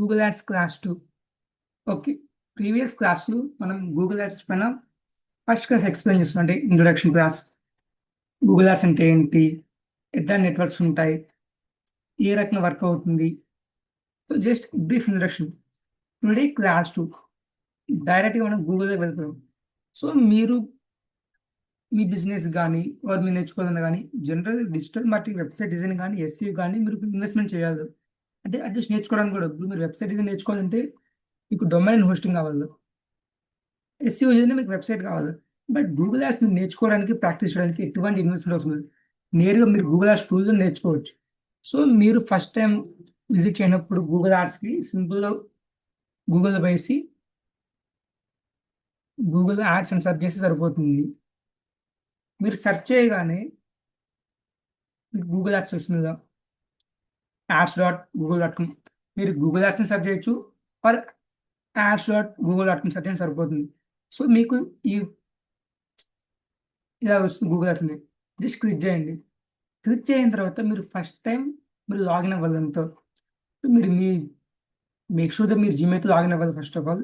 Google ads class 2. Okay. Previous క్లాస్‌లో మనం Google ads పైన ఫస్ట్ క్లాస్ ఎక్స్‌ప్లెయిన్ చేస్తున్నాం. అంటే ఇంట్రొడక్షన్ క్లాస్. గూగుల్ యాడ్స్ అంటే ఏంటి? ఎట్లా నెట్వర్క్స్ ఉంటాయి? ఏ రకంగా వర్క్ అవుతుంది? So, just brief introduction. Today class 2 డైరెక్ట్‌గా మనం గూగుల్‌లోకి వెళ్ళిపోయాం. సో, మీరు మీ బిజినెస్ గాని, మీరు నేర్చుకోవాలన్నా గాని, general digital marketing website design గాని, ఎస్‌ఈఓ గాని మీరు ఇన్వెస్ట్‌మెంట్ చేయాలి. అంటే అట్‌లీస్ట్ నేర్చుకోవడానికి కూడా ఇప్పుడు మీరు వెబ్‌సైట్ డిజైన్ నేర్చుకోవాలంటే మీకు డొమైన్ హోస్టింగ్ కావాలి. ఎస్‌ఈఓ చేయాలంటే మీకు వెబ్‌సైట్ కావాలి. బట్ గూగుల్ యాడ్స్ మీరు నేర్చుకోవడానికి, ప్రాక్టీస్ చేయడానికి ఎటువంటి ఇన్వెస్ట్‌మెంట్ అవసరం లేదు. నేరుగా మీరు గూగుల్ యాడ్స్ టూల్స్‌ని నేర్చుకోవచ్చు. సో, మీరు ఫస్ట్ టైమ్ విజిట్ చేయనప్పుడు గూగుల్ యాడ్స్‌కి సింపుల్‌గా గూగుల్‌లో వేసి గూగుల్ యాడ్స్ అని సెర్చ్ చేస్తే సరిపోతుంది. మీరు సెర్చ్ చేయగానే మీకు గూగుల్ యాడ్స్ వస్తుంది కదా! యాడ్స్.గూగుల్.కామ్ మీరు గూగుల్ యాడ్స్‌ని సెర్చ్ చేయొచ్చు. ఆర్ యాడ్స్.గూగుల్.కామ్ సెర్చ్ చేయండి సరిపోతుంది. సో, మీకు ఈ ఇలా వస్తుంది గూగుల్ యాడ్స్ అని. జస్ట్ క్లిక్ చేయండి. క్లిక్ చేసిన తర్వాత మీరు ఫస్ట్ టైమ్ మీరు లాగిన్ అవ్వాలి దాంతో. మీరు మేక్ ష్యూర్ థట్ మీరు జీమెయిల్‌తో లాగిన్ అవ్వాలి first of all.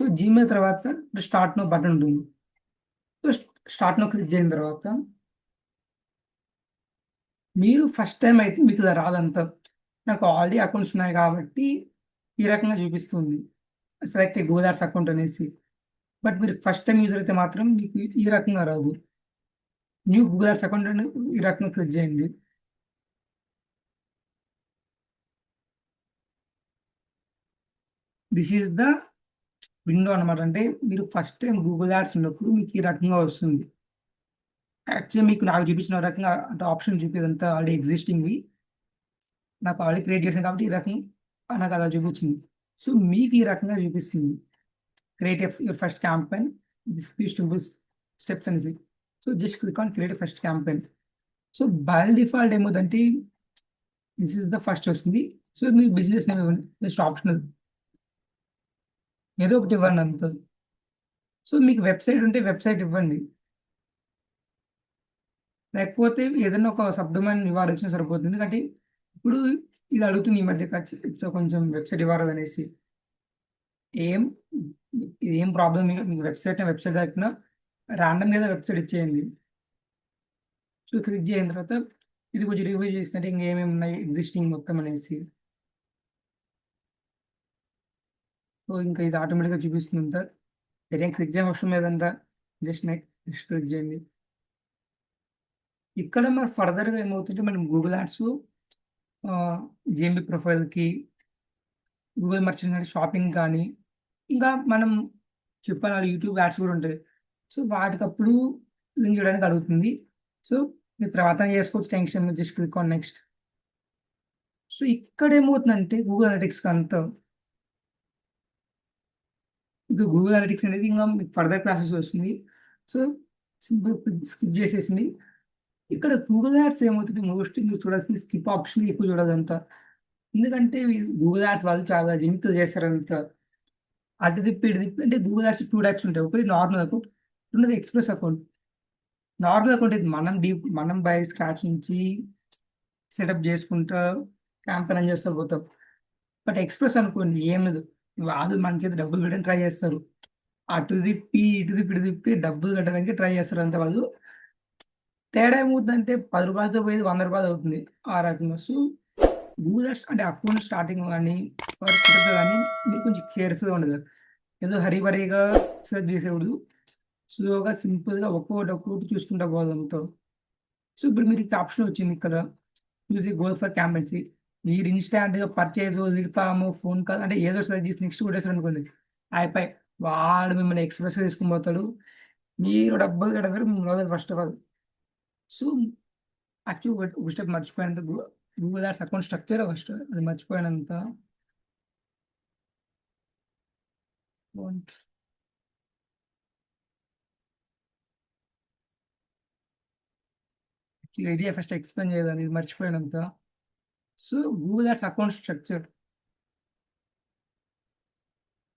So, Gmail తర్వాత స్టార్ట్ నౌ బటన్ ఉంటుంది. సో, స్టార్ట్ నౌ క్లిక్ చేసిన తర్వాత మీరు ఫస్ట్ టైమ్ అయితే మీకు ఇలా రాదంతా. నాకు ఆల్రెడీ అకౌంట్స్ ఉన్నాయి కాబట్టి ఈ రకంగా చూపిస్తుంది. సెలెక్ట్ ఏ గూగుల్ యాడ్స్ అకౌంట్ అనేసి. బట్ మీరు ఫస్ట్ టైమ్ యూజర్ అయితే మాత్రం మీకు ఈ రకంగా రాదు. న్యూ గూగుల్ యాడ్స్ అకౌంట్ అని ఈ రకంగా క్లిక్ చేయండి. దిస్ ఈస్ ద విండో అన్నమాట. అంటే మీరు ఫస్ట్ టైమ్ గూగుల్ యాడ్స్ ఉన్నప్పుడు మీకు ఈ రకంగా వస్తుంది. యాక్చువల్లీ మీకు నాకు చూపించిన రకంగా అంటే ఆప్షన్ చూపేదంతా ఆల్రెడీ ఎగ్జిస్టింగ్‌వి. నాకు ఆల్రెడీ క్రియేట్ చేశాను కాబట్టి ఈ రకం నాకు అలా చూపించింది. సో, మీకు ఈ రకంగా చూపిస్తుంది. Create your first campaign. This please to boost steps అనేసి. So, just click on create first campaign. So, by default ఏమవుద్దంటే దిస్ ఈస్ ద ఫస్ట్ వస్తుంది. సో, మీ బిజినెస్ నేమ్ ఇవ్వండి. Just optional. ఏదో ఒకటి ఇవ్వండి అంతే. సో, మీకు వెబ్‌సైట్ ఉంటే వెబ్‌సైట్ ఇవ్వండి. లేకపోతే ఏదైనా ఒక సబ్ డొమైన్ ఇచ్చినా సరిపోతుంది. ఎందుకంటే ఇప్పుడు ఇది అడుగుతుంది ఈ మధ్య సో, కొంచెం వెబ్‌సైట్ ఇవ్వాలనేసి. ఏం ఏం ప్రాబ్లమ్ మీకు వెబ్‌సైట్ లేకపోయినా రాండమ్‌గా ఏదో వెబ్‌సైట్ ఇచ్చేయండి. సో, క్లిక్ చేసిన తర్వాత ఇది కొంచెం రివ్యూ చేసినట్టు ఇంకేమేమి ఉన్నాయి ఎగ్జిస్టింగ్ మొత్తం అనేసి. సో, ఇంకా ఇది ఆటోమేటిక్‌గా చూపిస్తుందంతా. మీరేం క్లిక్ చేయని అవసరం లేదంతా. జస్ట్ క్లిక్ చేయండి. ఇక్కడ మరి ఫర్దర్‌గా ఏమవుతుంటే మనం గూగుల్ యాడ్స్ జీఎంబీ ప్రొఫైల్‌కి, గూగుల్ మర్చెంట్ అంటే షాపింగ్ కానీ, ఇంకా మనం చెప్పాలి యూట్యూబ్ యాడ్స్ కూడా ఉంటాయి. సో, వాటికప్పుడు లింక్ ఇవ్వడానికి అడుగుతుంది. సో, మీరు తర్వాత చేసుకోవచ్చు tension just click on next. So, ఇక్కడ ఏమవుతుందంటే గూగుల్ అనలిటిక్స్‌కి అంతా ఇంకా గూగుల్ అనలిటిక్స్ అనేది ఇంకా మీకు ఫర్దర్ క్లాసెస్ వస్తుంది. సో, సింపుల్ స్కిప్ చేసేసింది. ఇక్కడ గూగుల్ యాడ్స్ ఏమవుతది మోస్ట్‌లీ మీరు చూడాల్సింది స్కిప్ ఆప్షన్ ఎక్కువ చూడాలంతా. ఎందుకంటే గూగుల్ యాడ్స్ వాళ్ళు చాలా జిమిక్‌లు చేస్తారంతా. అటు తిప్పి, ఇటు తిప్పి అంటే గూగుల్ యాడ్స్ 2 టైప్స్ ఉంటాయి. ఒకటి నార్మల్ అకౌంట్, రెండోది ఎక్స్‌ప్రెస్ అకౌంట్. నార్మల్ అకౌంట్ ఇది మనం బై స్క్రాచ్ నుంచి సెటప్ చేసుకుంటా క్యాంపెయిన్ రన్ చేస్తా పోతాం. బట్ ఎక్స్‌ప్రెస్ అనుకోండి ఏం లేదు. వాళ్ళు మన చేత డబ్బులు పెట్టడానికి ట్రై చేస్తారు. అటు తిప్పి, ఇటు తిప్పి డబ్బులు కట్టడానికి ట్రై చేస్తారు అంతే వాళ్ళు. తేడా ఏమవుద్దంటే రూ. 10తో పోయేది రూ. 100 అవుతుంది. ఆ రకంగా. సో, గూగుల్ యాడ్స్ అంటే అకౌంట్ స్టార్టింగ్ గాని, సెటప్‌లో గాని మీరు కొంచెం కేర్‌ఫుల్‌గా ఉండాలి. ఏదో హరీబరీగా సెర్చ్ చేసేకూడదు. స్లోగా, సింపుల్‌గా ఒక్కోటి చూసుకుంటా పోవడంతో. సో, ఇప్పుడు మీకు ఆప్షన్ వచ్చింది ఇక్కడ. Use go for campaigns. మీరు ఇన్‌స్టాంట్‌గా purchase, lead form, phone call అంటే ఏదో సెలెక్ట్ చేసి నెక్స్ట్ కొట్టేసారనుకోండి. అయిపాయి. వాడు మిమ్మల్ని ఎక్స్‌ప్రెస్‌గా తీసుకొని పోతాడు. మీరు డబ్బులు కడతారు. మిమ్మల్ని వదలరు ఫస్ట్ ఆఫ్ ఆల్. సో, యాక్చువల్‌గా ఒక స్టెప్ మర్చిపోయానంత గూగుల్ యాడ్స్ అకౌంట్ స్ట్రక్చరే ఫస్ట్. అది మర్చిపోయానంత. ఇదే ఫస్ట్ ఎక్స్‌ప్లెయిన్ చేయాలని ఇది మర్చిపోయానంత. So, Google ads account structure.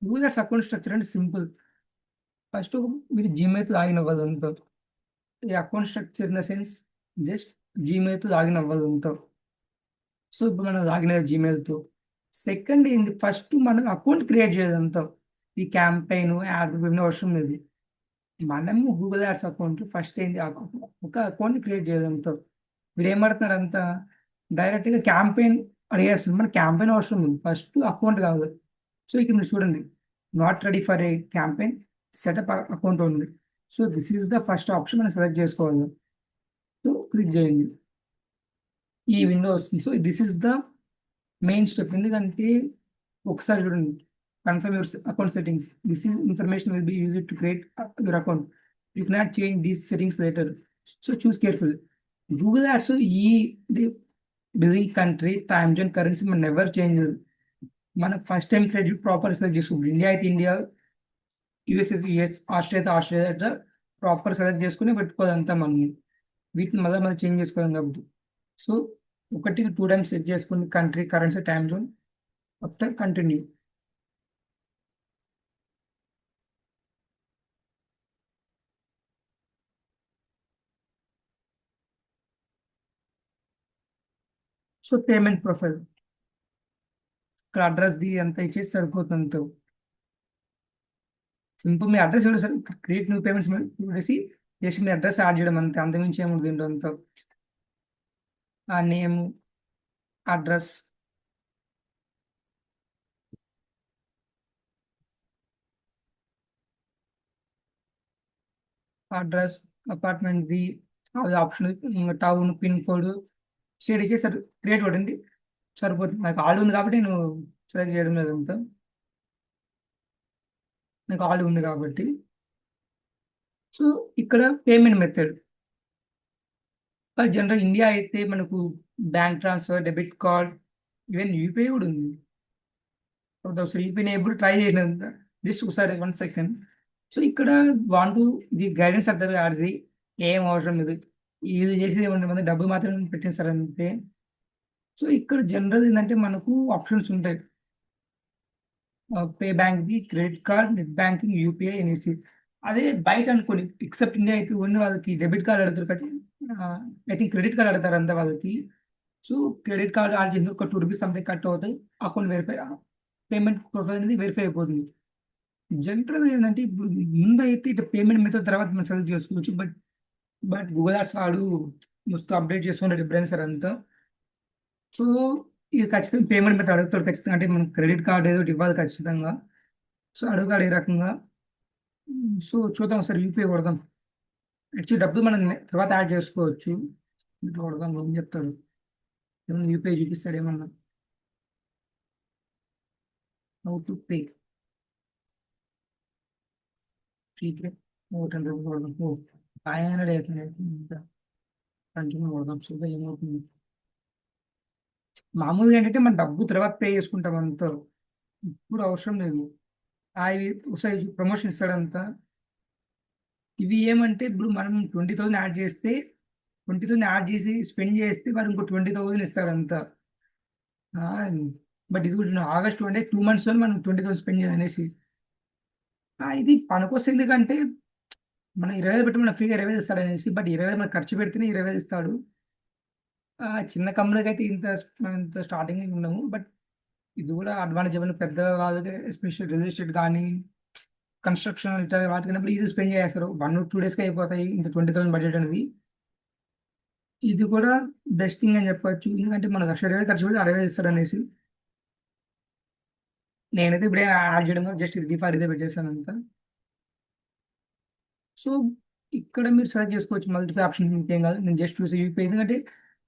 Google ads account structure అంటే సింపుల్. ఫస్ట్ మీరు జీమెయిల్‌తో లాగిన్ అవ్వాలి అంతా. ఈ account structure in the sense just జీమెయిల్‌తో లాగిన్ అవ్వాలి అంతా. సో, ఇప్పుడు మనం లాగిన్ అయ్యాం జీమెయిల్‌తో. సెకండ్ ఏంది, ఫస్ట్ మనం అకౌంట్ క్రియేట్ చేయదంతా. ఈ క్యాంపెయిన్ యాడ్ ఇవన్నీ అవసరం లేదు. మనము గూగుల్ యాడ్స్ అకౌంట్ ఫస్ట్ ఏంది ఒక అకౌంట్ క్రియేట్ చేయడంతో మీరు ఏమడుతున్నారు అంతా డైరెక్ట్గా క్యాంపెయిన్ అడిగేస్తుంది. మన క్యాంపెయిన్ అవసరం లేదు, ఫస్ట్ అకౌంట్ కావాలి. సో ఇక్కడ మీరు చూడండి, not ready for a campaign, setup account ఉంది. So this is the first option మనం సెలెక్ట్ చేసుకోవాలి. సో క్లిక్ చేయండి, ఈ విండో వస్తుంది. So this is the main step. ఎందుకంటే ఒకసారి చూడండి, confirm your account settings, this is information will be used to create your account, you cannot change these settings later. So choose careful. Google ads ఈ billing country time zone currency మనం never change. మనం first time credit proper select చేసుకుంటాం. India అయితే India, US అయితే US, Australia అయితే Australia, అట్లా proper select చేసుకుని పెట్టుకోవాలంతా మనం. వీటిని మళ్ళీ మళ్ళీ చేంజ్ చేసుకోవాలి కాబట్టి. సో ఒకటి 2 టైమ్స్ సెట్ చేసుకుని country currency time zone, after continue. So payment profile ఇక్కడ అడ్రస్ ది అంత ఇచ్చేసి సరిపోతుంది. సింపుల్ మీ అడ్రస్ ఇవ్వడం సార్, క్రియేట్ న్యూ పేమెంట్స్ వేసి జస్ట్ మీ అడ్రస్ యాడ్ చేయడం అంతే, అంతమించి ఏముంది దీంట్లో అంతా. ఆ నేమ్, అడ్రస్, అడ్రస్, అపార్ట్మెంట్ ది అది option, town, pin code share ఇచ్చేసి క్రియేట్ పడింది సరిపోతుంది. నాకు ఆల్రెడీ ఉంది కాబట్టి నేను సెలెక్ట్ చేయడం లేదు అంతా, నాకు ఆల్రెడీ ఉంది కాబట్టి. సో ఇక్కడ పేమెంట్ మెథడ్ జనరల్ ఇండియా అయితే మనకు bank transfer, debit card, even UPI కూడా ఉంది. ఒకసారి యూపీఐ ఎప్పుడు ట్రై చేయలేదు, జస్ట్ ఒకసారి 1 సెకండ్. సో ఇక్కడ వాంట్ ది గైడెన్స్ అంటారు ఆర్జీ, ఏం అవసరం లేదు, ఇది చేసేది ఏమన్నా మంది డబ్బు మాత్రం పెట్టేస్తారు అంతే. సో ఇక్కడ జనరల్ ఏంటంటే మనకు ఆప్షన్స్ ఉంటాయి, pay bank the, credit card, net banking, UPI అనేసి. అదే బయట అనుకోండి, ఎక్సెప్ట్ ఇండియా అయితే ఓన్లీ వాళ్ళకి డెబిట్ కార్డ్ అడుగుతారు కదా, ఐ థింక్ క్రెడిట్ కార్డ్ అడుగుతారు అంతా వాళ్ళకి. సో క్రెడిట్ కార్డ్ ఆర్జ్ ఎందుకు ఒక 2 రూపీస్ సంథింగ్ కట్ అవుతాయి, అకౌంట్ వెరిఫై, పేమెంట్ ప్రొఫైల్ అనేది వెరిఫై అయిపోతుంది. జనరల్ ఏంటంటే ఇప్పుడు ముందైతే ఇట్లా పేమెంట్ మెథడ్ తర్వాత మనం సెలెక్ట్ చేసుకోవచ్చు. బట్ గూగుల్ యాడ్స్ వాడు మస్తు అప్డేట్ చేస్తున్నాడు ఎప్పుడైనా సరే అంతా. సో ఇది ఖచ్చితంగా పేమెంట్ మెథడ్ అడుగుతాడు ఖచ్చితంగా, అంటే మనం క్రెడిట్ కార్డ్ ఏదో ఒకటి ఇవ్వాలి ఖచ్చితంగా. సో అడుగుతాడు ఈ రకంగా. సో చూద్దాం సార్, యూపీఐ కొడదాం. యాక్చువల్లీ డబ్బులు మనం తర్వాత యాడ్ చేసుకోవచ్చు. ఇట్లా కొడదాం, ఏం చెప్తాడు, ఏమన్నా యూపీఐ చూపిస్తాడు ఏమన్నా. హౌ టు పే, టీకే 100 కొడదాం. ఓ 500 అవుతుంది, కంటిన్యూ కొడదాం. చూద్దాం ఏమవుతుంది. మామూలుగా ఏంటంటే మనం డబ్బు తర్వాత పే చేసుకుంటాం అంతా, ఇప్పుడు అవసరం లేదు. అవి ఒకసారి ప్రమోషన్ ఇస్తాడంతా. ఇవి ఏమంటే ఇప్పుడు మనం 20,000 యాడ్ చేస్తే, 20,000 యాడ్ చేసి స్పెండ్ చేస్తే వాడు ఇంకో 20,000 ఇస్తారంతా. బట్ ఇది కూడా ఆగస్ట్ అంటే 2 మంత్స్లో మనం 20,000 స్పెండ్ చేయాలి అనేసి. ఇది పనికొస్తుంది, ఎందుకంటే మనం 20,000 పెట్టి మనం ఫ్రీగా 20,000 ఇస్తాడు అనేసి. బట్ 20,000 మనం ఖర్చు పెడితేనే 20,000 ఇస్తాడు. చిన్న కంపెనీకి అయితే ఇంత స్టార్టింగ్ ఉండము. బట్ ఇది కూడా అడ్వాంటేజ్, ఏమైనా పెద్ద వాళ్ళకి ఎస్పెషల్ రియల్ ఎస్టేట్ కానీ కన్స్ట్రక్షన్ ఇట్లా వాటికైనప్పుడు ఈజీ స్పెండ్ చేస్తారు. 1 or 2 డేస్కి అయిపోతాయి ఇంత 20,000 బడ్జెట్ అనేది. ఇది కూడా బెస్ట్ థింగ్ అని చెప్పొచ్చు, ఎందుకంటే మనం 1,20,000 ఖర్చు పెడితే 60,000 ఇస్తారు అనేసి. నేనైతే ఇప్పుడే యాడ్ చేయడం జస్ట్ ఇది ఫర్ ఇదే పెట్టేసాను అంతా. సో ఇక్కడ మీరు సెలెక్ట్ చేసుకోవచ్చు మల్టిపుల్ ఆప్షన్, ఇంకేం కాదు. నేను జస్ట్ చూసి యూపీఐ, ఎందుకంటే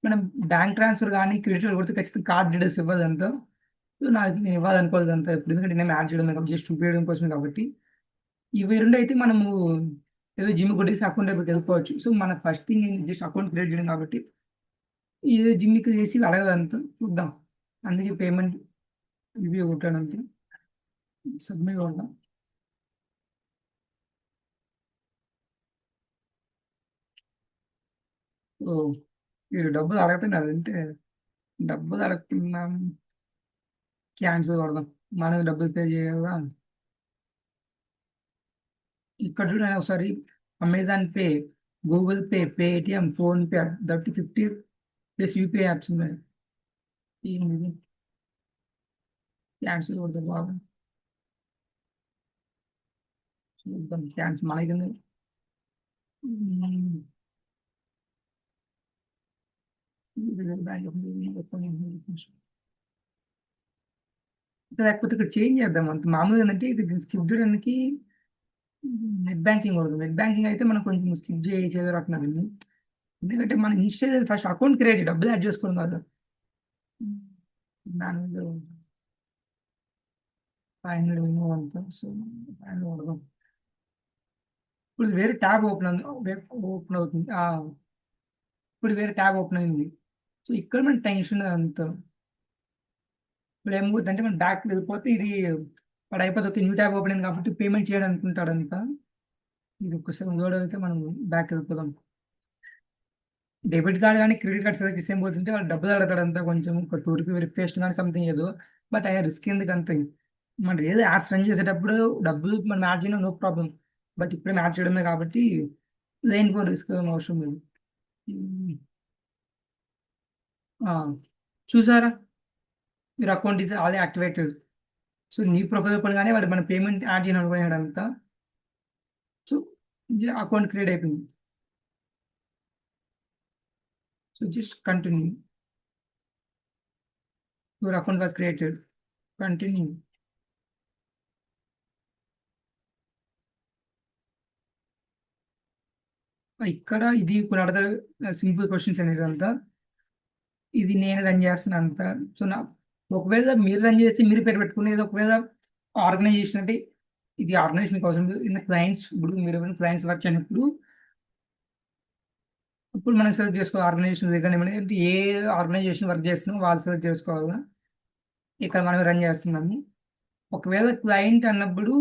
మనం బ్యాంక్ ట్రాన్స్ఫర్ కానీ క్రెడిట్ కార్డ్ కొడితే ఖచ్చితంగా కార్డ్ డీటెయిల్స్ ఇవ్వాలి అంతా. సో నాకు నేను ఇవ్వాలనుకోలేదు అంతా ఇప్పుడు, ఎందుకంటే నేను యాడ్ చేయడం కాబట్టి, జస్ట్ చూపించడం కోసమే కాబట్టి. ఇవి రెండు అయితే మనము ఏదో జిమ్ కొట్టేసి అకౌంట్ పెట్టి వెళ్ళిపోవచ్చు. సో మన first thing just account create చేయడం కాబట్టి ఇది జిమ్కి చేసి అడగదంతా చూద్దాం. అందుకే పేమెంట్ రివ్యూ కొట్టాను అంతే, సబ్మిట్ కొడదాం. ఓ మీరు డబ్బులు అడగతున్నారు అంటే, డబ్బులు అడగతున్నాం, క్యాన్సిల్ కొడదాం. మనకు డబ్బులు పే చేయాలా. ఇక్కడ చూడండి ఒకసారి, Amazon pay, Google pay, Paytm, phone pay, 50 plus UPI apps ఉన్నాయి. ఏంది ఇది? క్యాన్సిల్ కొడితే బాగా చూద్దాం. క్యాన్సిల్ మనకి లేకపోతే ఇక్కడ చేంజ్ చేద్దాం. అంత మామూలుగా అంటే ఇక్కడ స్కిప్ చేయడానికి నెట్ బ్యాంకింగ్ ఉండదు. నెట్ బ్యాంకింగ్ అయితే మనం కొంచెం స్కిప్ చేయగలుగుతున్నాం. ఎందుకంటే మనం ఇన్స్టా ఫస్ట్ అకౌంట్ క్రియేట్ డబ్బులు యాడ్ చేసుకోవడం కాదు. దాని 500 మినిమం అంతా. సో 500 కొడదాం. ఇప్పుడు వేరే ట్యాబ్ ఓపెన్ అవుతుంది. ఇప్పుడు వేరే ట్యాబ్ ఓపెన్ అయింది. సో ఇక్కడ మన టెన్షన్ అంత. ఇప్పుడు ఏమవుతుందంటే మనం బ్యాక్ వెళ్ళిపోతే ఇది వాడు అయిపోతే ఒక న్యూ ట్యాబ్ ఓపెన్ అయింది కాబట్టి పేమెంట్ చేయాలి అనుకుంటాడు అంతా. ఇది ఒక్కసారి లోడ్ అయితే మనం బ్యాక్ వెళ్ళిపోదాం. డెబిట్ కార్డ్ కానీ క్రెడిట్ కార్డ్ సెలెక్ట్ చేసి ఏం పోతుంటే వాళ్ళు డబ్బులు అడగడు అంతా, కొంచెం ఒక 2 రూపీ వెరిఫికేషన్ కానీ సంథింగ్ ఏదో. బట్ ఆ రిస్క్ ఎందుకు అంత? మనం ఏదో యాడ్స్ రన్ చేసేటప్పుడు డబ్బులు మనం యాడ్ చేయడం నో ప్రాబ్లం. బట్ ఇప్పుడే యాడ్ చేయడమే కాబట్టి లేనిపోయిన రిస్క్ అవసరం లేదు. ఉమ్, ఆ, చూసారా, మీరు account is already activated. So నీ ప్రొఫైల్ పడగానే వాడు మన పేమెంట్ యాడ్ చేయడం అనుకున్నాడు అంతా. సో అకౌంట్ క్రియేట్ అయిపోయింది. So just continue. Your account was created. Continue. ఇక్కడ ఇది కొన్ని అడగ సింపుల్ క్వశ్చన్స్ అనేది అంతా. ఇది నేను రన్ చేస్తున్నాను అంతా. సో ఒకవేళ మీరు రన్ చేస్తే మీరు పేరు పెట్టుకునేది, ఒకవేళ ఆర్గనైజేషన్ అంటే ఇది ఆర్గనైజేషన్ కోసం ఇన్ క్లయింట్స్. ఇప్పుడు మీరు క్లయింట్స్ వర్క్ అయినప్పుడు ఇప్పుడు మనం సెలెక్ట్ చేసుకోవాలి ఆర్గనైజేషన్ దగ్గర అంటే ఏ ఆర్గనైజేషన్ వర్క్ చేస్తున్నాం వాళ్ళు సెలెక్ట్ చేసుకోవాలా. ఇక్కడ మనం రన్ చేస్తున్నాము. ఒకవేళ క్లయింట్ అన్నప్పుడు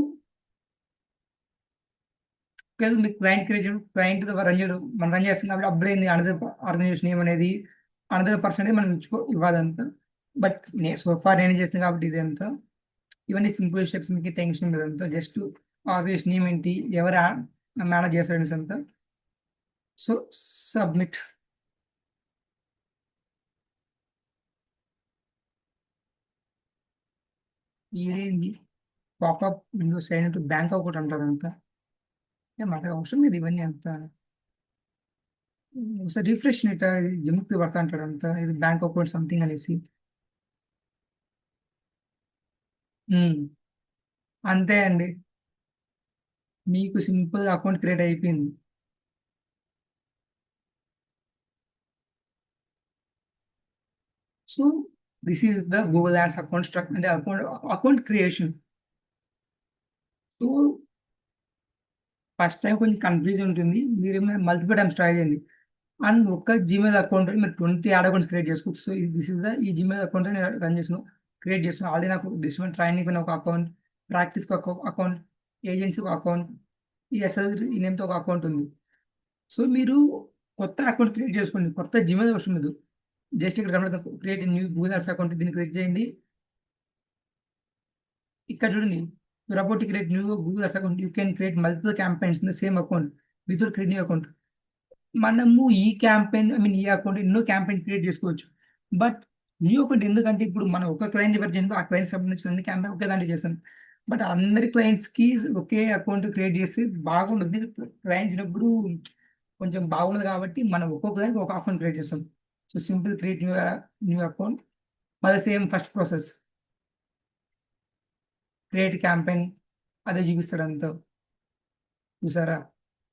మీకు క్లయింట్ క్లయింట్ రన్ చేయడం మనం రన్ చేస్తున్నప్పుడు అప్పుడైంది అనదర్ ఆర్గనైజేషన్ నేమ్ అనేది అనదర్ పర్సన్ అనేది మనం ఇవ్వాలంతా. బట్ సోఫార్ నేను చేసిన కాబట్టి ఇది అంతా. ఇవన్నీ సింపుల్ స్టెప్స్, మీకు టెన్షన్ లేదంతా. జస్ట్ ఆర్గనైజేషన్ నేమ్ ఏంటి, ఎవరు మేనేజ్ చేస్తారనేసి అంతా. So submit. ఇదేంటి పాపప్ విండోస్ అయినట్టు బ్యాంక్ అకౌంట్ అంటారంతా. మనకు అవసరం లేదు ఇవన్నీ అంతా. ఒకసారి రిఫ్రెష్ నెట్ జిమ్కి పడతా అంటాడంతా, ఇది బ్యాంక్ అకౌంట్ సంథింగ్ అనేసి. ఉమ్, అంతే అండి, మీకు సింపుల్ అకౌంట్ క్రియేట్ అయిపోయింది. So this is the Google ads account struct అంటే account creation. So first time కొంచెం కన్ఫ్యూజ్ ఉంటుంది. మీరు ఏమైనా మల్టిపుల్ టైమ్స్ ట్రై చేయండి. అండ్ ఒక్క జీమెయిల్ అకౌంట్ మీరు 20 యాడ్ అకౌంట్స్ క్రియేట్ చేసుకోవచ్చు. సో దిస్ ఇస్ ద ఈ జీమెయిల్ అకౌంట్ నేను రన్ చేస్తున్నాను, క్రియేట్ చేస్తున్నాను. ఆల్రెడీ నాకు డిస్ట్రిక్ట్ ట్రైనింగ్ ఒక అకౌంట్, ప్రాక్టీస్కి ఒక అకౌంట్, ఏజెన్సీ ఒక అకౌంట్, ఈ ఎస్ఎల్ ఈ నేమ్తో ఒక అకౌంట్ ఉంది. సో మీరు కొత్త అకౌంట్ క్రియేట్ చేసుకోండి, కొత్త జీమెయిల్ అవసరం లేదు. జస్ట్ ఇక్కడ కనబడుతుంది create new Google ads account, దీన్ని క్రియేట్ చేయండి. ఇక్కడ చూడండి, you're about to create new Google Ads account. You can create multiple campaigns in the same account without creating new account. మనము ఈ క్యాంపెయిన్ ఈ అకౌంట్ ఎన్నో క్యాంపెయిన్ క్రియేట్ చేసుకోవచ్చు. But new account ఎందుకంటే ఇప్పుడు మనం ఒక క్లయింట్ ఎవరు చేయండి ఆ క్లయింట్ సంబంధించిన అన్ని క్యాంపెయిన్ ఒకే దాంట్లో చేస్తాం. బట్ అందరి క్లయింట్స్కి ఒకే అకౌంట్ క్రియేట్ చేస్తే బాగుంటుంది. క్లయింట్ అయినప్పుడు కొంచెం బాగుండదు కాబట్టి మనం ఒక్కొక్క క్లయింట్ ఒక అకౌంట్ క్రియేట్ చేస్తాం. So simple create new account. మళ్ళీ same first process create campaign, అదే చూపిస్తాడు అంతా. చూసారా,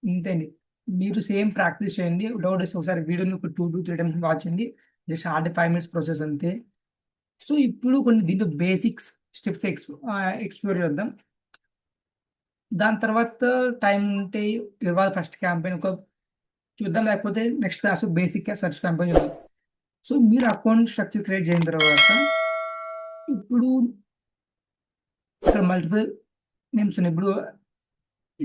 ఇంతేండి. మీరు సేమ్ ప్రాక్టీస్ చేయండి. డౌట్ వస్తే ఒకసారి వీడియోని ఒక 2 to 3 times వాచ్ చేయండి. జస్ట్ హార్డ్ 5 minutes ప్రాసెస్ అంతే. సో ఇప్పుడు కొన్ని దీంట్లో బేసిక్స్ స్టెప్స్ ఎక్స్ప్లోర్ చేద్దాం. దాని తర్వాత టైం ఉంటే ఇవాళ ఫస్ట్ క్యాంపెయిన్ ఒక చూద్దాం, లేకపోతే next class basic search campaign చూద్దాం. సో మీరు అకౌంట్ స్ట్రక్చర్ క్రియేట్ చేసిన తర్వాత ఇప్పుడు ఇక్కడ మల్టిపుల్ నేమ్స్ ఉన్నాయి.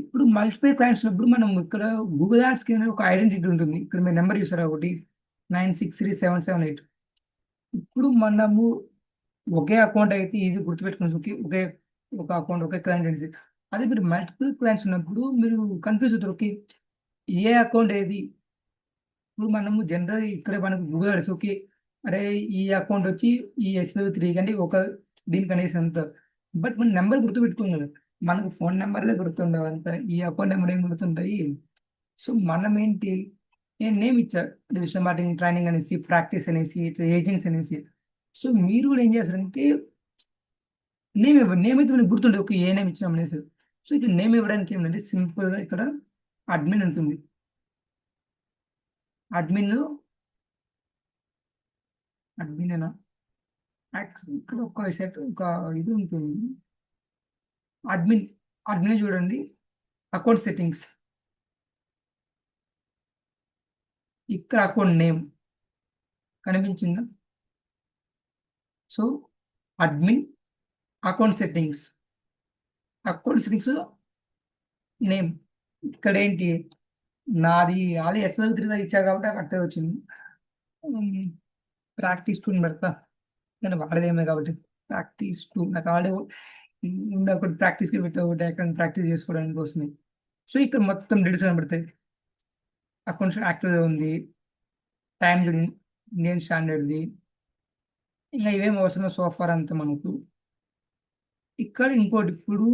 ఇప్పుడు మల్టిపుల్ క్లయింట్స్ ఉన్నప్పుడు మనం ఇక్కడ గూగుల్ యాడ్స్ కింద ఒక ఐడెంటిటీ ఉంటుంది. ఇక్కడ మీరు నెంబర్ చూసారా, 1963778. ఇప్పుడు మనము ఒకే అకౌంట్ అయితే ఈజీ గుర్తుపెట్టుకుని ఒకే ఒక అకౌంట్ ఒకే క్లయింట్ అనేసి. అదే మీరు మల్టిపుల్ క్లయింట్స్ ఉన్నప్పుడు మీరు కన్ఫ్యూజ్ అవుతారు, ఓకే ఏ అకౌంట్ ఏది. ఇప్పుడు మనము జనరల్ ఇక్కడ మనకు గూగుల్ యాడ్స్ ఓకే, అరే ఈ అకౌంట్ వచ్చి ఈ SW3 కంటే ఒక దీనికి అనేసి అంత. బట్ మన నెంబర్ గుర్తుపెట్టుకోం కదా, మనకు ఫోన్ నెంబర్లే గుర్తుండవు అంత, ఈ అకౌంట్ నెంబర్ ఏం గుర్తుంటాయి. సో మనం ఏంటి, నేను నేమ్ ఇచ్చా, డిజిటల్ మార్కెటింగ్ ట్రైనింగ్ అనేసి, ప్రాక్టీస్ అనేసి, ఏజెంట్స్ అనేసి. సో మీరు కూడా ఏం చేస్తారంటే నేమ్ ఇవ్వండి, నేమ్ అయితే మనకు గుర్తుండదు, ఒక ఏ నేమ్ ఇచ్చినాం అనేసి. సో ఇక్కడ నేమ్ ఇవ్వడానికి ఏంటంటే సింపుల్గా ఇక్కడ అడ్మిన్ ఉంటుంది. అడ్మిన్, అడ్మిన్ ఇక్కడ ఒక సెట్ ఒక ఇది ఉంటుంది. అడ్మిన్, అడ్మిన్ చూడండి, అకౌంట్ సెట్టింగ్స్, ఇక్కడ అకౌంట్ నేమ్ కనిపించిందా. So admin, account settings, account settings name, ఇక్కడ ఏంటి నాది ఆల్రెడీ ఎస్ఎల్ త్రీ ఇచ్చా కాబట్టి అట్టే వచ్చింది. ప్రాక్టీస్ టూ పెడతా, నేను వాడదేమే కాబట్టి ప్రాక్టీస్ టూ నాకు ఆల్రెడీ ఒకటి ప్రాక్టీస్కి పెట్టా, ఒకటి అకౌంట్ ప్రాక్టీస్ చేసుకోవడానికి కోసమే. సో ఇక్కడ మొత్తం డీటెయిల్స్ కనబడతాయి. అకౌంట్స్ యాక్టివ్ ఉంది, టైం చూడండి, ఇండియన్ స్టాండర్డ్ది, ఇంకా ఇవేం అవసరం సోఫార్ అంతా మనకు. ఇక్కడ ఇంకోటి, ఇప్పుడు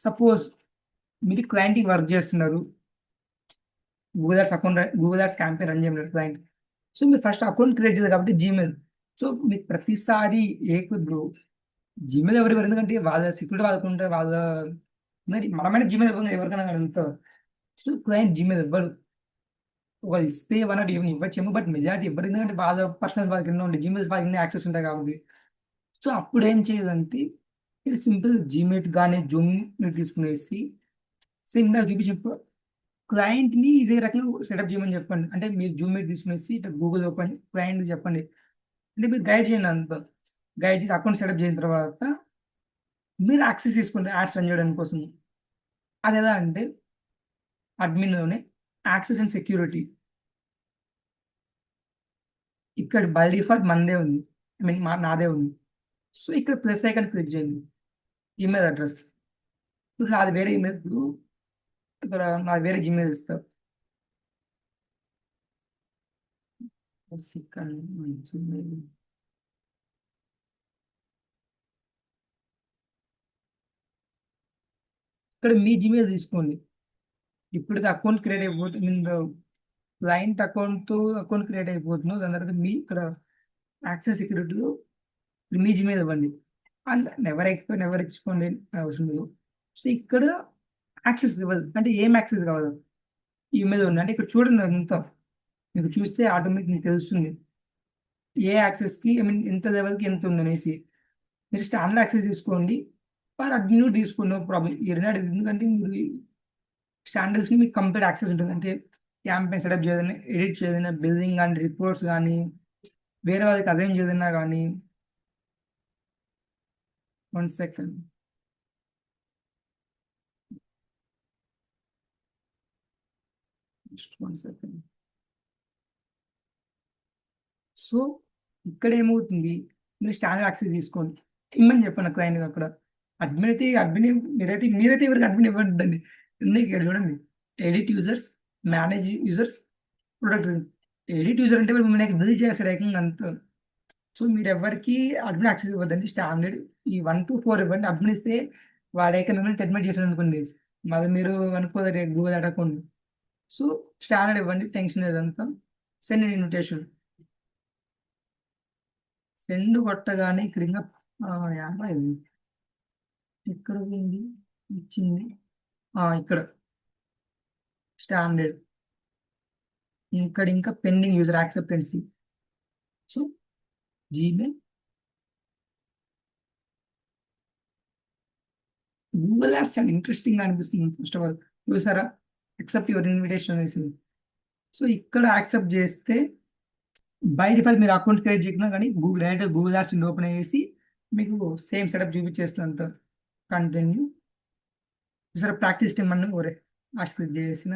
సపోజ్ మీరు క్లయింట్కి వర్క్ చేస్తున్నారు, Google ads account, Google ads campaign run చేయలేదు క్లయింట్. సో మీరు ఫస్ట్ అకౌంట్ క్రియేట్ చేయాలి కాబట్టి జీమెయిల్. సో మీకు ప్రతిసారి బ్రో జీమెయిల్ ఎవరు ఎందుకంటే వాళ్ళ సెక్యూరిటీ వాళ్ళకుంటే వాళ్ళ, మరి మనమైన జీమెయిల్ ఇవ్వదు ఎవరికైనా కానీ అంత. సో క్లయింట్ జీమెయిల్ ఇవ్వరు, ఒక ఇస్తే ఏమన్నా ఇవ్వచ్చేమో, బట్ మెజారిటీ ఇవ్వరు, ఎందుకంటే వాళ్ళ పర్సనల్ వాళ్ళకి ఎన్నో ఉంటాయి, జీమెయిల్స్ వాళ్ళకి ఎన్నో యాక్సెస్ ఉంటాయి కాబట్టి. సో అప్పుడు ఏం చేయాలంటే మీరు సింపుల్ జీమెయిల్ కానీ జూమ్ తీసుకునేసి, సేమ్ ఇందాక చూపించినప్పుడు క్లయింట్ని ఇదే రకంగా సెటప్ చేయమని చెప్పండి. అంటే మీరు జూమ్ మీట్ తీసుకునేసి ఇట్లా గూగుల్ ఓపెన్ క్లయింట్ చెప్పండి, అంటే మీరు గైడ్ చేయండి అంత. గైడ్ చేసి అకౌంట్ సెటప్ చేసిన తర్వాత మీరు యాక్సెస్ తీసుకోండి యాడ్స్ రన్ చేయడానికి కోసం. అది ఎలా అంటే అడ్మిన్లోనే యాక్సెస్ అండ్ సెక్యూరిటీ, ఇక్కడ బై డిఫాల్ట్ మనదే ఉంది, ఐ మీన్ నాదే ఉంది. సో ఇక్కడ ప్లస్ ఐకాన్ క్లిక్ చేయండి, ఈమెయిల్ అడ్రస్, ఇప్పుడు నాది వేరే ఈమెయిల్, ఇప్పుడు ఇక్కడ నాది వేరే జీమెయిల్ ఇస్తా. ఇక్కడ మీ జీమెయిల్ తీసుకోండి, ఇప్పుడైతే అకౌంట్ క్రియేట్ అయిపోతుంది, క్లయింట్ అకౌంట్ అకౌంట్ క్రియేట్ అయిపోతున్నావు, దాని తర్వాత మీ ఇక్కడ యాక్సెస్ సెక్యూరిటీలో మీ జీమెయిల్ ఇవ్వండి, అండ్ నెవర్ ఎక్స్పైర్ నెవర్ ఇచ్చుకోండి అవసరం లేదు. సో ఇక్కడ యాక్సెస్ ఇవ్వదు, అంటే ఏం యాక్సెస్ కావాలి, ఈమెయిల్ ఉంది అంటే ఇక్కడ చూడండి అంతా, మీకు చూస్తే ఆటోమేటిక్ మీకు తెలుస్తుంది ఏ యాక్సెస్కి, ఐ మీన్ ఎంత లెవెల్కి ఎంత ఉంది అనేసి. మీరు స్టాండర్డ్ యాక్సెస్ తీసుకోండి, ఫర్ అడ్మిన్ తీసుకోండి, నో ప్రాబ్లం. ఎందుకంటే మీరు స్టాండర్డ్స్కి మీకు కంప్లీట్ యాక్సెస్ ఉంటుంది, అంటే క్యాంపెయిన్ సెటప్ చేయాలని, ఎడిట్ చేయాలన్నా, బిల్డింగ్ కానీ, రిపోర్ట్స్ కానీ, వేరే వాళ్ళకి అదేం చేయాలన్నా కానీ. 1 సెకండ్, జస్ట్ 1 సెకండ్. సో ఇక్కడ ఏమవుతుంది, మీరు స్టాండర్డ్ యాక్సెస్ తీసుకోండి, ఇమ్మని చెప్పండి క్లయింట్ అక్కడ. అడ్మిన్ అయితే అడ్మిన్, మీరైతే ఎవరికి అడ్మిన్ ఇవ్వండి, ఎందుకు ఇక్కడ చూడండి, edit users, manage users, product. Edit user అంటే మనకి బిల్డ్ చేస్తారు ఏకంగా అంత. సో మీరు ఎవరికి అడ్మిన్ యాక్సెస్ ఇవ్వద్దండి, స్టాండర్డ్ ఈ 1 to 4 ఇవ్వండి. అడ్మిన్ ఇస్తే వాడేక మిమ్మల్ని టెర్మినేట్ చేసాడు అనుకోండి, మళ్ళీ మీరు అనుకోలేదు గూగుల్ అకౌంట్. సో స్టాండర్డ్ ఇవ్వండి, టెన్షన్ లేదంతా. సెండ్ ఇన్విటేషన్, సెండ్ కొట్టగానే ఇక్కడ ఇంకా యాభై ఎక్కడ పోయింది, ఇచ్చింది ఇక్కడ స్టాండర్డ్, ఇక్కడ ఇంకా pending user acceptancy. So Gmail, Google ads చాలా ఇంట్రెస్టింగ్ గా అనిపిస్తుంది. ఫస్ట్ ఆఫ్ ఆల్ చూసారా, యాక్సెప్ట్ యువర్ ఇన్విటేషన్ అనేసి. సో ఇక్కడ యాక్సెప్ట్ చేస్తే బై డిఫాల్ట్ మీరు అకౌంట్ క్రియేట్ చేయకుండా కానీ Google direct Google ads open చేసి మీకు సేమ్ సెటప్ చూపించేస్తున్నంత కంటిన్యూ. చూసారా ప్రాక్టీస్ టీమ్ అన్న ఓరే లాస్ట్ క్లిక్ చేసిన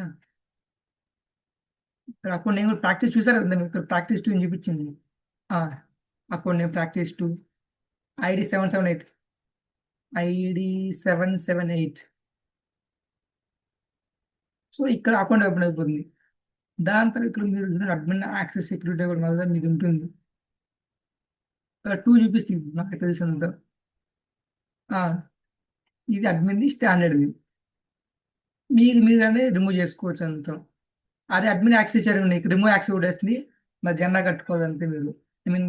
ఇక్కడ అకౌంట్ నేను కూడా ప్రాక్టీస్ చూసారా కదా, మీకు ఇక్కడ ప్రాక్టీస్ టూ చూపించింది. Account name practice two, ID 778, ID 778. So ఇక్కడ అకౌంట్ ఓపెన్ అయిపోతుంది. దాని తర్వాత ఇక్కడ మీరు అడ్మిన్ యాక్సెస్ సెక్యూరిటీ కూడా మళ్ళీ మీకు ఉంటుంది. టూ చూపిస్తుంది నాకు తెలిసినంత. ఆ, ఇది అడ్మిన్ది స్టాండర్డ్ది. మీదనే రిమూవ్ చేసుకోవచ్చు అంత. అదే అడ్మిన్ యాక్సెస్ చేయడం నీకు రిమూవ్ యాక్సెస్ కూడా వేస్తుంది. మరి జెండా కట్టుకోదు అంతే మీరు. ఐ మీన్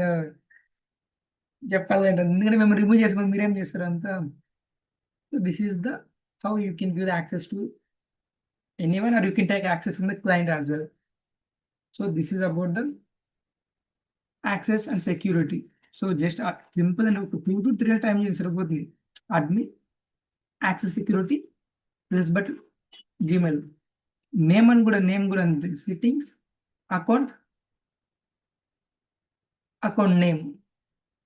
చెప్పాలి అంటే ఎందుకంటే మేము రిమూవ్ చేసుకుని మీరేం చేస్తారు అంతా. This is the how you can give access to anyone or you can take access from the client as well. So this is about the access and security. So just simple and ఒక 2 to 3 time చేసి సరిపోతుంది. Admin, access, security, plus but Gmail. Name కూడా అంతే. Settings, account, account name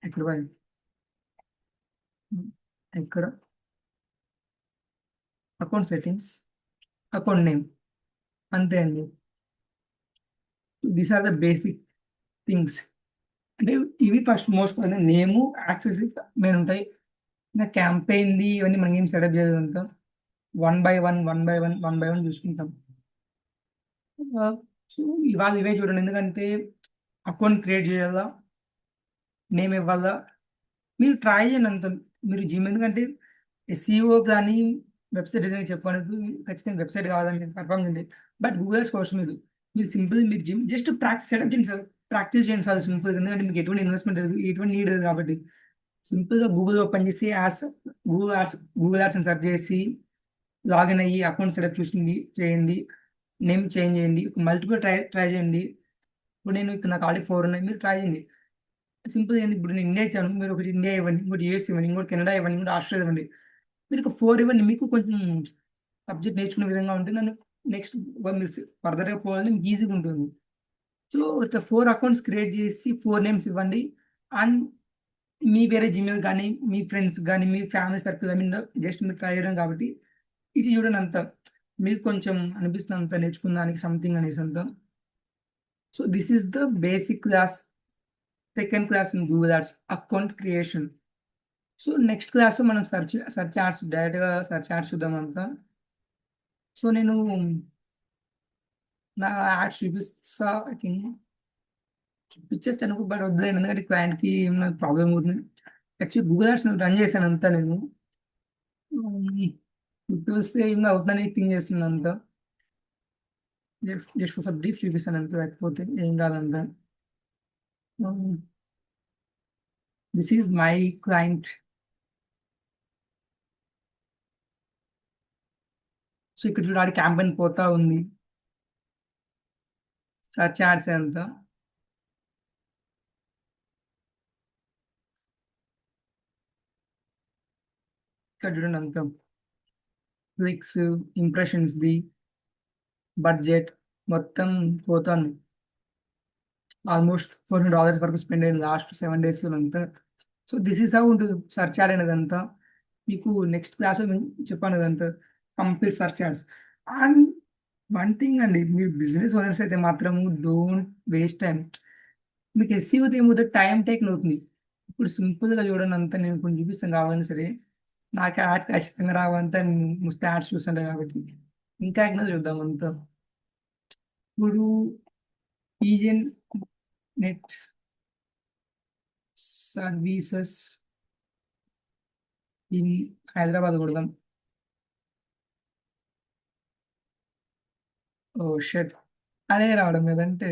ఎక్కడ పోయింది? ఎక్కడ? Account settings, account name, అంతే అండి. These are the basic things. అంటే ఇవి first most name, access main ఉంటాయి. ఇంకా క్యాంపెయిన్ది ఇవన్నీ మనం ఏం సెటప్ చేయగలుగుతాం. వన్ బై వన్ చూసుకుంటాం. సో ఇవాళ ఇవే చూడండి, ఎందుకంటే అకౌంట్ క్రియేట్ చేయాలా, నేమ్ ఇవ్వాలా, మీరు ట్రై చేయండి అంత. మీరు జిమ్ ఎందుకంటే ఎస్ఈఓ కానీ వెబ్సైట్ డిజైన్ చెప్పడానికి ఖచ్చితంగా వెబ్సైట్ కావాలని కన్ఫర్మ్ చేయండి. బట్ గూగుల్ కోసం మీరు మీరు సింపుల్ మీరు జిమ్ జస్ట్ ప్రాక్టీస్ సెటప్ చేయండి సార్. ప్రాక్టీస్ చేయండి సార్ సింపుల్. ఎందుకంటే మీకు ఎటువంటి ఇన్వెస్ట్మెంట్ లేదు, ఎటువంటి నీడ్ లేదు కాబట్టి సింపుల్గా గూగుల్ ఓపెన్ చేసి గూగుల్ యాడ్స్ సెర్చ్ చేసి లాగిన్ అయ్యి అకౌంట్ సెటప్ చూసింది చేయండి. నేమ్ చేంజ్ చేయండి. మల్టిపుల్ ట్రై చేయండి. ఇప్పుడు నేను ఇక్కడ నాకు ఆల్రెడీ 4 ఉన్నాయి, మీరు ట్రై చేయండి. సింపుల్ ఏంది, ఇప్పుడు నేను ఇండియా ఇచ్చాను, మీరు ఒకటి ఇండియా ఇవ్వండి, ఇంకోటి యూఎస్ ఇవ్వండి, ఇంకోటి కెనడా ఇవ్వండి, ఇంకోటి ఆస్ట్రేలియా ఇవ్వండి. మీరు ఒక 4 ఇవ్వండి. మీకు కొంచెం సబ్జెక్ట్ నేర్చుకునే విధంగా ఉంటుంది. నన్ను నెక్స్ట్ మీరు ఫర్దర్గా పోవాలని మీకు ఈజీగా ఉంటుంది. సో ఇట్లా 4 అకౌంట్స్ క్రియేట్ చేసి 4 నేమ్స్ ఇవ్వండి. అండ్ మీ వేరే జిమెయిల్ కానీ, మీ ఫ్రెండ్స్ కానీ, మీ family circle I mean just మీరు ట్రై చేయడం కాబట్టి ఇది చూడండి అంత. మీకు కొంచెం అనిపిస్తుంది అంత నేర్చుకున్నానికి సంథింగ్ అనేసి అంత. So this is the basic class, second class in Google ads account creation. So next class మనం సర్చ్ యాడ్స్ డైరెక్ట్గా సర్చ్ యాడ్స్ చూద్దాం అంతా. సో నేను నా యాడ్స్ చూపిస్తా. ఐ థింక్ చూపించచ్చు అనుకో, బట్ వద్దు ఎందుకంటే క్లయింట్కి ఏమైనా ప్రాబ్లమ్ అవుతుంది. యాక్చువల్లీ గూగుల్ యాడ్స్ రన్ చేశాను అంతా నేను. చూపిస్తే ఏమైనా అవుతుందని థింక్ చేస్తున్నాను అంతా. జస్ట్ ఒకసారి బ్రీఫ్ చూపిస్తాను అంతా, లేకపోతే ఏం కాదంతా. This is my client. So ఇక్కడ చూడాలి క్యాంపెయిన్ పోతా ఉంది. సర్చ్ యాడ్స్ అంతా. ఇక్కడ చూడండి అంతా క్లిక్స్, ఇంప్రెషన్స్ది, బడ్జెట్ మొత్తం పోతాను. ఆల్మోస్ట్ $400 వరకు స్పెండ్ అయింది లాస్ట్ 7 days అంతా. సో దిస్ ఈస్ హౌ ఉంటుంది సర్చ్ యాడ్ అనేది అంతా. మీకు నెక్స్ట్ క్లాస్ చెప్పాను కదంతా complete search ads. And one thing అండి, మీరు బిజినెస్ ఓనర్స్ అయితే మాత్రము డోంట్ వేస్ట్ టైం. మీకు ఎస్సీఓ ఏమవుతుంది, టైం టేక్ అవుతుంది. ఇప్పుడు సింపుల్గా చూడండి అంతా, నేను కొంచెం చూపిస్తాను కావాలని సరే. నాకు యాడ్ ఖచ్చితంగా రావంతా, నేను ముస్తే యాడ్స్ చూస్తుంటా కాబట్టి. ఇంకా ఎక్కడ చూద్దాం అంతా. ఇప్పుడు ఈజన్ నెట్ సర్వీసెస్ ఇన్ హైదరాబాద్ కొడదాం. ఓ షట్, అదే రావడం లేదంటే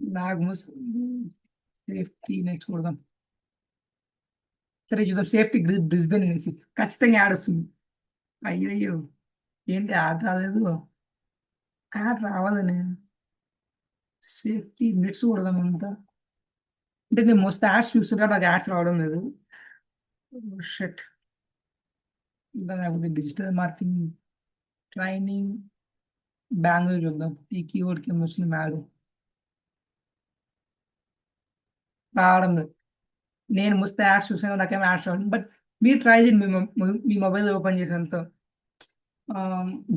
నాకు సేఫ్టీ నెక్స్ట్ కొడదాం. సరే చూద్దాం, సేఫ్టీ బ్రిస్బెన్ అనేసి ఖచ్చితంగా యాడ్ వస్తుంది. అయ్యో ఏంటి యాడ్ రాలేదు, యాడ్ రావాలని. సేఫ్టీ నెట్స్ కొడదాం అంతా. అంటే నేను మోస్ట్ యాడ్స్ చూస్తున్నా, నాకు యాడ్స్ రావడం లేదు. షట్, లేకపోతే డిజిటల్ మార్కెటింగ్ ట్రైనింగ్ బెంగళూరు చూద్దాం. ఈ కీవర్డ్కి ఏమి వస్తుంది, మ్యాడ్ రావడం లేదు. నేను మోస్ట్ యాడ్స్ చూసాను, నాకేం యాడ్స్ రావడం. బట్ మీరు ట్రై చేయండి, మీ మొబైల్ ఓపెన్ చేసినంత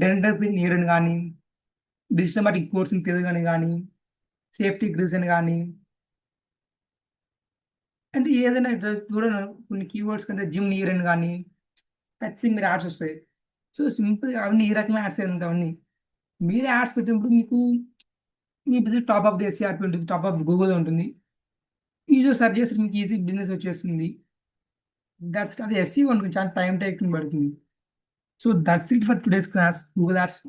డెంటల్ క్లీన్ అని కానీ, డిజిటల్ మార్కెటింగ్ కోర్సింగ్ తెలుగు కానీ, సేఫ్టీ గ్రిజ్ అని కానీ, అంటే ఏదైనా ఇట్లా చూడండి కొన్ని కీవర్డ్స్ కంటే జిమ్ నియర్ అని కానీ ఖచ్చితంగా మీరు యాడ్స్ వస్తాయి. సో సింపుల్ అవన్నీ ఈ రకమైన యాడ్స్ ఏంటి అవన్నీ. మీరు యాడ్స్ పెట్టినప్పుడు మీకు మీ business top of the SERP ఉంటుంది, టాప్ ఆఫ్ గూగుల్ ఉంటుంది. ఈజీగా సెర్చ్ చేస్తే మీకు ఈజీ బిజినెస్ వచ్చేస్తుంది. అది ఎస్సీఓ అనుకోండి చాలా టైం టేకింగ్ పడుతుంది. So that's it for today's class. Google ads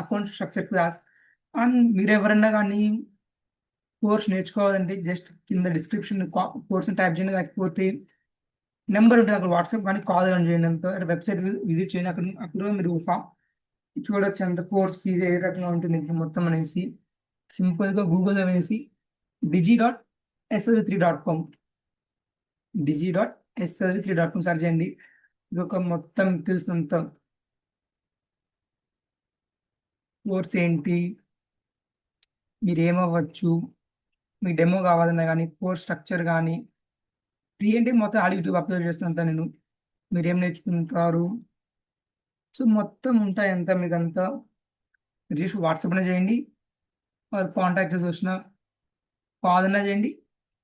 account structure class. And మీరెవరన్నా గానీ కోర్స్ నేర్చుకోవాలంటే జస్ట్ కింద డిస్క్రిప్షన్ కోర్స్‌ని టైప్ చేయండి. లేకపోతే నంబర్ ఉంటది అక్కడ వాట్సాప్ గానీ, కాల్ గానీ చేయండి. వెబ్‌సైట్ విజిట్ చేయండి. అక్కడ మీరు చూడొచ్చు అంత కోర్స్ ఫీజ్ ఏ రకంగా ఉంటుంది మొత్తం అనేసి. సింపుల్‌గా గూగుల్‌లో వేసి digi.slv3.com digi.slv3.com సెర్చ్ చేయండి. ఇదొక మొత్తం తెలిసినంత కోర్స్ ఏంటి, మీరేమవ్వచ్చు, మీకు డెమో కావాలన్నా గానీ, కోర్స్ స్ట్రక్చర్ గానీ, ఫ్రీ అంటే మొత్తం ఆల్ యూట్యూబ్ అప్‌లోడ్ చేస్తుంటా నేను. మీరేం నేర్చుకుంటారు, సో మొత్తం ఉంటాయంతా మీకంతా. మీరు జస్ట్ వాట్సాప్ అన్నా చేయండి, ఆర్ కాంటాక్ట్ వచ్చినా కాల్ అన్నా చేయండి,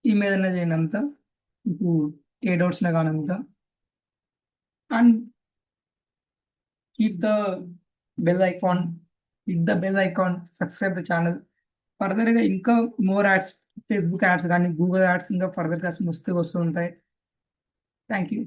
ఈమెయిల్ అన్నా చేయండి అంతా. మీకు ఏ డౌట్స్ ఉన్నా గానీ అంతా. And keep the bell icon, hit the bell icon, subscribe the channel. ఫర్దర్‌గా ఇంకా మోర్ యాడ్స్, ఫేస్‌బుక్ యాడ్స్ గానీ, గూగుల్ యాడ్స్ ఇంకా ఫర్దర్‌గా వస్తూ ఉంటాయి. Thank you.